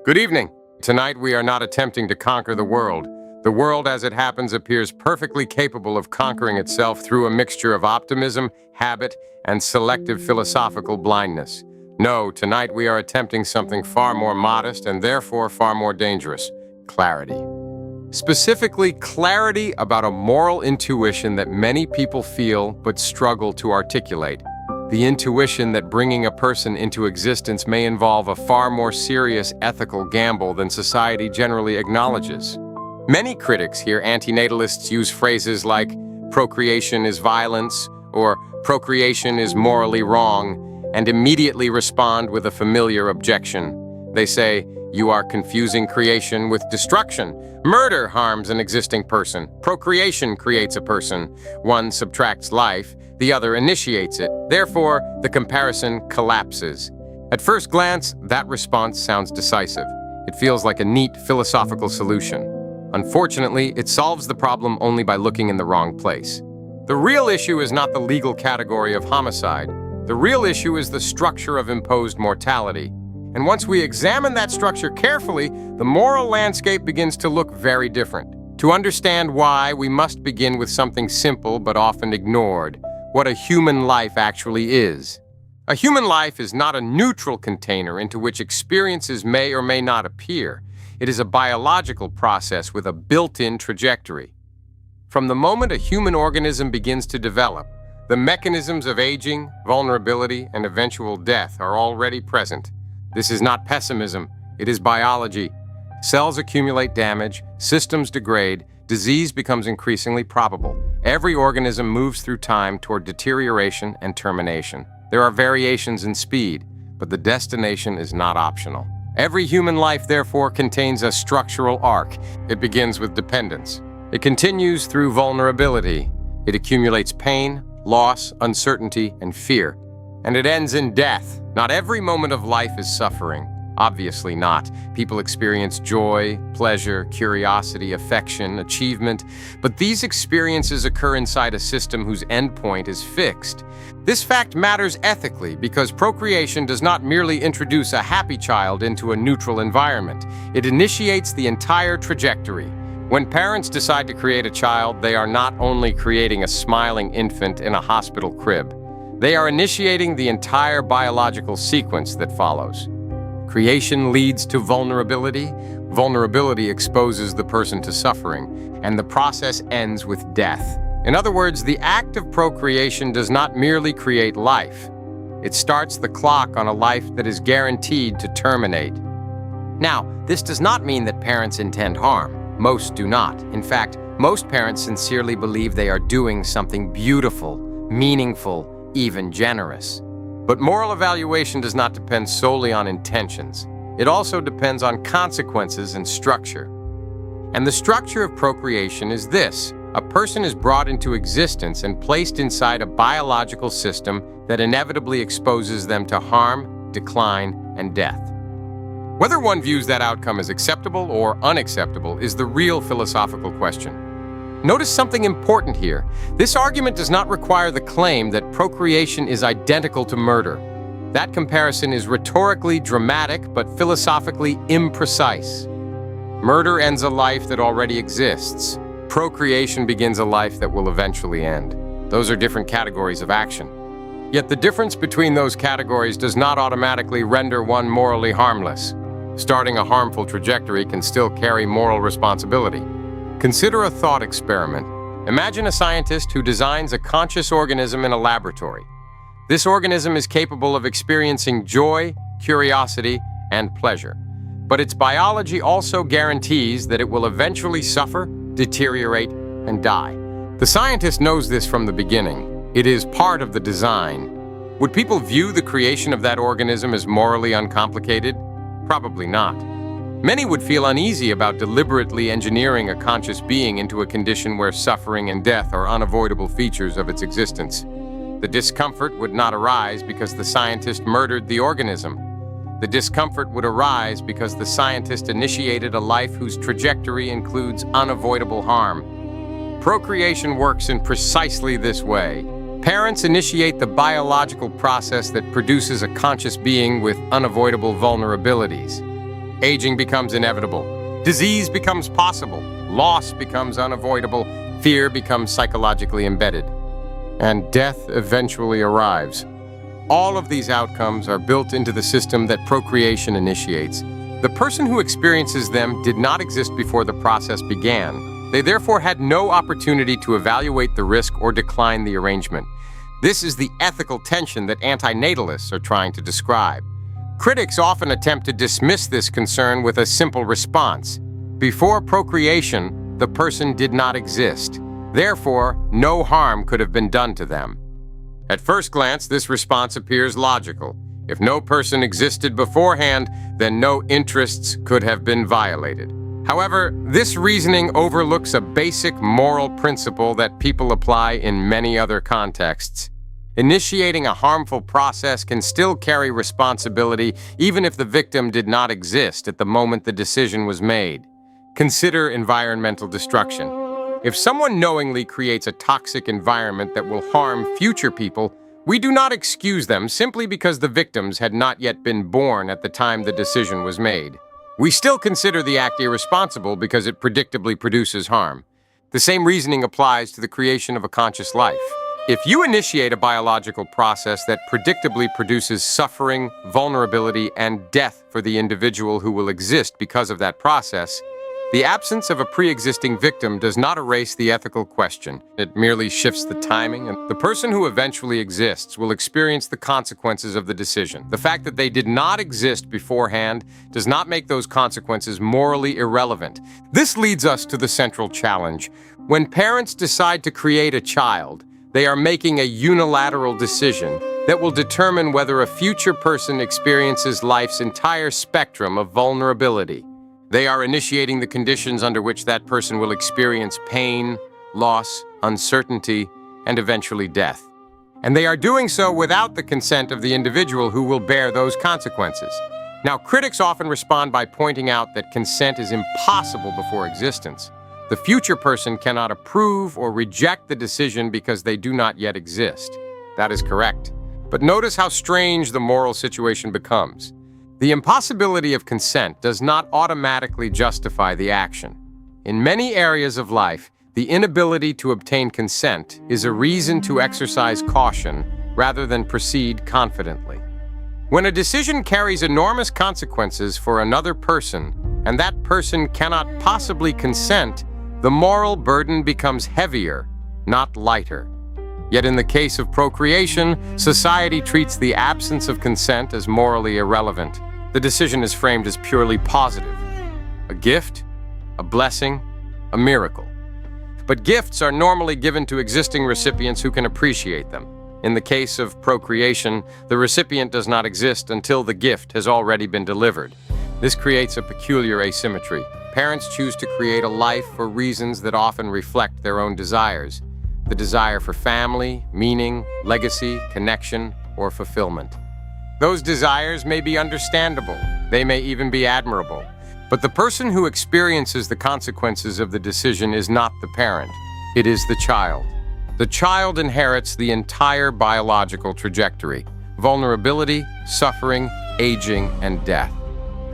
Good evening. Tonight we are not attempting to conquer the world. The world as it happens appears perfectly capable of conquering itself through a mixture of optimism, habit, and selective philosophical blindness. No, tonight we are attempting something far more modest and therefore far more dangerous: clarity. Specifically, clarity about a moral intuition that many people feel but struggle to articulate. The intuition that bringing a person into existence may involve a far more serious ethical gamble than society generally acknowledges. Many critics hear antinatalists use phrases like procreation is violence or procreation is morally wrong and immediately respond with a familiar objection. They say, "You are confusing creation with destruction. Murder harms an existing person. Procreation creates a person. One subtracts life, the other initiates it. Therefore, the comparison collapses." At first glance, that response sounds decisive. It feels like a neat philosophical solution. Unfortunately, it solves the problem only by looking in the wrong place. The real issue is not the legal category of homicide. The real issue is the structure of imposed mortality. And once we examine that structure carefully, the moral landscape begins to look very different. To understand why, we must begin with something simple but often ignored: what a human life actually is. A human life is not a neutral container into which experiences may or may not appear. It is a biological process with a built-in trajectory. From the moment a human organism begins to develop, the mechanisms of aging, vulnerability, and eventual death are already present. This is not pessimism, it is biology. Cells accumulate damage, systems degrade, disease becomes increasingly probable. Every organism moves through time toward deterioration and termination. There are variations in speed, but the destination is not optional. Every human life, therefore, contains a structural arc. It begins with dependence. It continues through vulnerability. It accumulates pain, loss, uncertainty, and fear. And it ends in death. Not every moment of life is suffering. Obviously not. People experience joy, pleasure, curiosity, affection, achievement, but these experiences occur inside a system whose endpoint is fixed. This fact matters ethically because procreation does not merely introduce a happy child into a neutral environment. It initiates the entire trajectory. When parents decide to create a child, they are not only creating a smiling infant in a hospital crib. They are initiating the entire biological sequence that follows. Creation leads to vulnerability. Vulnerability exposes the person to suffering, and the process ends with death. In other words, the act of procreation does not merely create life. It starts the clock on a life that is guaranteed to terminate. Now, this does not mean that parents intend harm. Most do not. In fact, most parents sincerely believe they are doing something beautiful, meaningful, even generous. But moral evaluation does not depend solely on intentions. It also depends on consequences and structure. And the structure of procreation is this: a person is brought into existence and placed inside a biological system that inevitably exposes them to harm, decline, and death. Whether one views that outcome as acceptable or unacceptable is the real philosophical question. Notice something important here. This argument does not require the claim that procreation is identical to murder. That comparison is rhetorically dramatic but philosophically imprecise. Murder ends a life that already exists. Procreation begins a life that will eventually end. Those are different categories of action. Yet the difference between those categories does not automatically render one morally harmless. Starting a harmful trajectory can still carry moral responsibility. Consider a thought experiment. Imagine a scientist who designs a conscious organism in a laboratory. This organism is capable of experiencing joy, curiosity, and pleasure. But its biology also guarantees that it will eventually suffer, deteriorate, and die. The scientist knows this from the beginning. It is part of the design. Would people view the creation of that organism as morally uncomplicated? Probably not. Many would feel uneasy about deliberately engineering a conscious being into a condition where suffering and death are unavoidable features of its existence. The discomfort would not arise because the scientist murdered the organism. The discomfort would arise because the scientist initiated a life whose trajectory includes unavoidable harm. Procreation works in precisely this way. Parents initiate the biological process that produces a conscious being with unavoidable vulnerabilities. Aging becomes inevitable. Disease becomes possible. Loss becomes unavoidable. Fear becomes psychologically embedded. And death eventually arrives. All of these outcomes are built into the system that procreation initiates. The person who experiences them did not exist before the process began. They therefore had no opportunity to evaluate the risk or decline the arrangement. This is the ethical tension that antinatalists are trying to describe. Critics often attempt to dismiss this concern with a simple response. Before procreation, the person did not exist. Therefore, no harm could have been done to them. At first glance, this response appears logical. If no person existed beforehand, then no interests could have been violated. However, this reasoning overlooks a basic moral principle that people apply in many other contexts. Initiating a harmful process can still carry responsibility even if the victim did not exist at the moment the decision was made. Consider environmental destruction. If someone knowingly creates a toxic environment that will harm future people, we do not excuse them simply because the victims had not yet been born at the time the decision was made. We still consider the act irresponsible because it predictably produces harm. The same reasoning applies to the creation of a conscious life. If you initiate a biological process that predictably produces suffering, vulnerability, and death for the individual who will exist because of that process, the absence of a pre-existing victim does not erase the ethical question. It merely shifts the timing, and the person who eventually exists will experience the consequences of the decision. The fact that they did not exist beforehand does not make those consequences morally irrelevant. This leads us to the central challenge. When parents decide to create a child, they are making a unilateral decision that will determine whether a future person experiences life's entire spectrum of vulnerability. They are initiating the conditions under which that person will experience pain, loss, uncertainty, and eventually death. And they are doing so without the consent of the individual who will bear those consequences. Now, critics often respond by pointing out that consent is impossible before existence. The future person cannot approve or reject the decision because they do not yet exist. That is correct. But notice how strange the moral situation becomes. The impossibility of consent does not automatically justify the action. In many areas of life, the inability to obtain consent is a reason to exercise caution rather than proceed confidently. When a decision carries enormous consequences for another person, and that person cannot possibly consent, the moral burden becomes heavier, not lighter. Yet in the case of procreation, society treats the absence of consent as morally irrelevant. The decision is framed as purely positive. A gift, a blessing, a miracle. But gifts are normally given to existing recipients who can appreciate them. In the case of procreation, the recipient does not exist until the gift has already been delivered. This creates a peculiar asymmetry. Parents choose to create a life for reasons that often reflect their own desires. The desire for family, meaning, legacy, connection, or fulfillment. Those desires may be understandable. They may even be admirable. But the person who experiences the consequences of the decision is not the parent. It is the child. The child inherits the entire biological trajectory: vulnerability, suffering, aging, and death.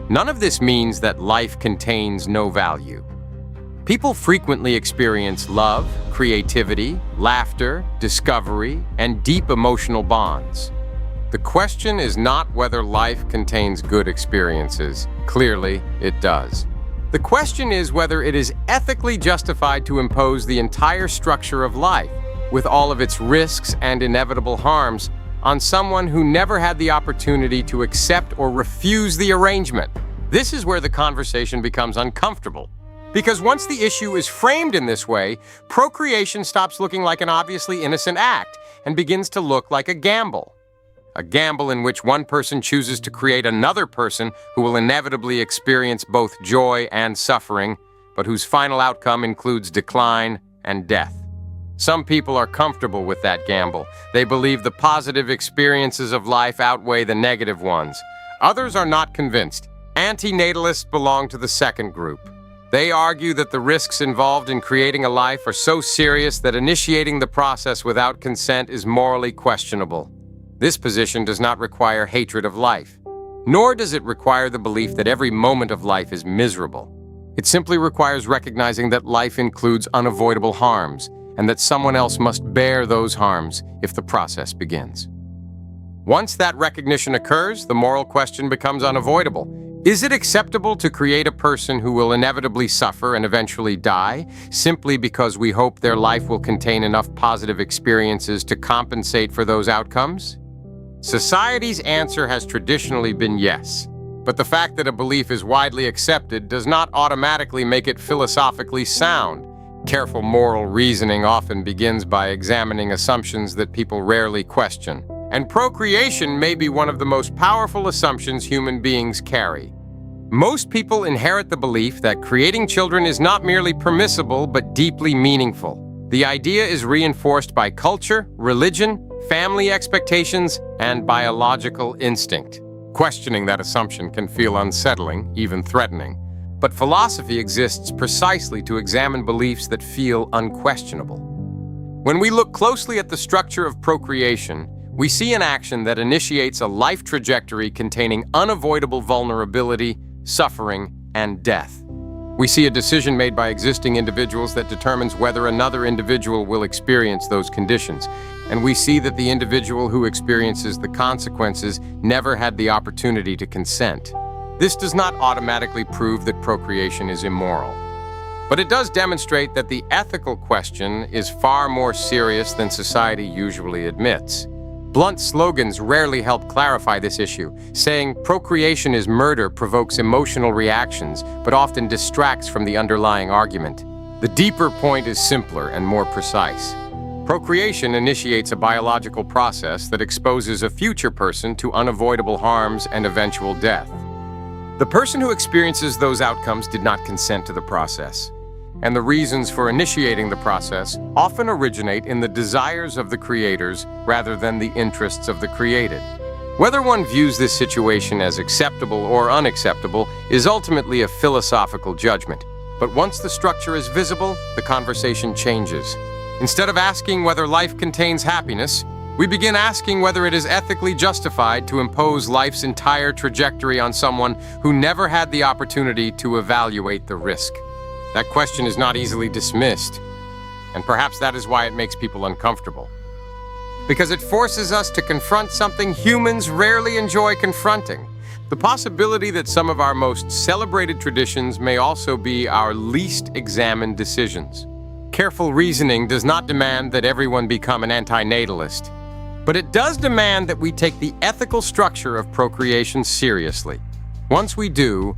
None of this means that life contains no value. People frequently experience love, creativity, laughter, discovery, and deep emotional bonds. The question is not whether life contains good experiences. Clearly, it does. The question is whether it is ethically justified to impose the entire structure of life, with all of its risks and inevitable harms, on someone who never had the opportunity to accept or refuse the arrangement. This is where the conversation becomes uncomfortable. Because once the issue is framed in this way, procreation stops looking like an obviously innocent act and begins to look like a gamble. A gamble in which one person chooses to create another person who will inevitably experience both joy and suffering, but whose final outcome includes decline and death. Some people are comfortable with that gamble. They believe the positive experiences of life outweigh the negative ones. Others are not convinced. Antinatalists belong to the second group. They argue that the risks involved in creating a life are so serious that initiating the process without consent is morally questionable. This position does not require hatred of life. Nor does it require the belief that every moment of life is miserable. It simply requires recognizing that life includes unavoidable harms, and that someone else must bear those harms if the process begins. Once that recognition occurs, the moral question becomes unavoidable. Is it acceptable to create a person who will inevitably suffer and eventually die, simply because we hope their life will contain enough positive experiences to compensate for those outcomes? Society's answer has traditionally been yes, but the fact that a belief is widely accepted does not automatically make it philosophically sound. Careful moral reasoning often begins by examining assumptions that people rarely question. And procreation may be one of the most powerful assumptions human beings carry. Most people inherit the belief that creating children is not merely permissible, but deeply meaningful. The idea is reinforced by culture, religion, family expectations, and biological instinct. Questioning that assumption can feel unsettling, even threatening. But philosophy exists precisely to examine beliefs that feel unquestionable. When we look closely at the structure of procreation, we see an action that initiates a life trajectory containing unavoidable vulnerability, suffering, and death. We see a decision made by existing individuals that determines whether another individual will experience those conditions. And we see that the individual who experiences the consequences never had the opportunity to consent. This does not automatically prove that procreation is immoral. But it does demonstrate that the ethical question is far more serious than society usually admits. Blunt slogans rarely help clarify this issue. Saying procreation is murder provokes emotional reactions, but often distracts from the underlying argument. The deeper point is simpler and more precise. Procreation initiates a biological process that exposes a future person to unavoidable harms and eventual death. The person who experiences those outcomes did not consent to the process, and the reasons for initiating the process often originate in the desires of the creators rather than the interests of the created. Whether one views this situation as acceptable or unacceptable is ultimately a philosophical judgment. But once the structure is visible, the conversation changes. Instead of asking whether life contains happiness, we begin asking whether it is ethically justified to impose life's entire trajectory on someone who never had the opportunity to evaluate the risk. That question is not easily dismissed, and perhaps that is why it makes people uncomfortable. Because it forces us to confront something humans rarely enjoy confronting: the possibility that some of our most celebrated traditions may also be our least examined decisions. Careful reasoning does not demand that everyone become an antinatalist, but it does demand that we take the ethical structure of procreation seriously. Once we do,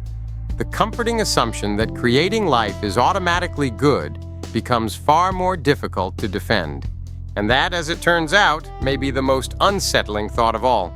the comforting assumption that creating life is automatically good becomes far more difficult to defend. And that, as it turns out, may be the most unsettling thought of all.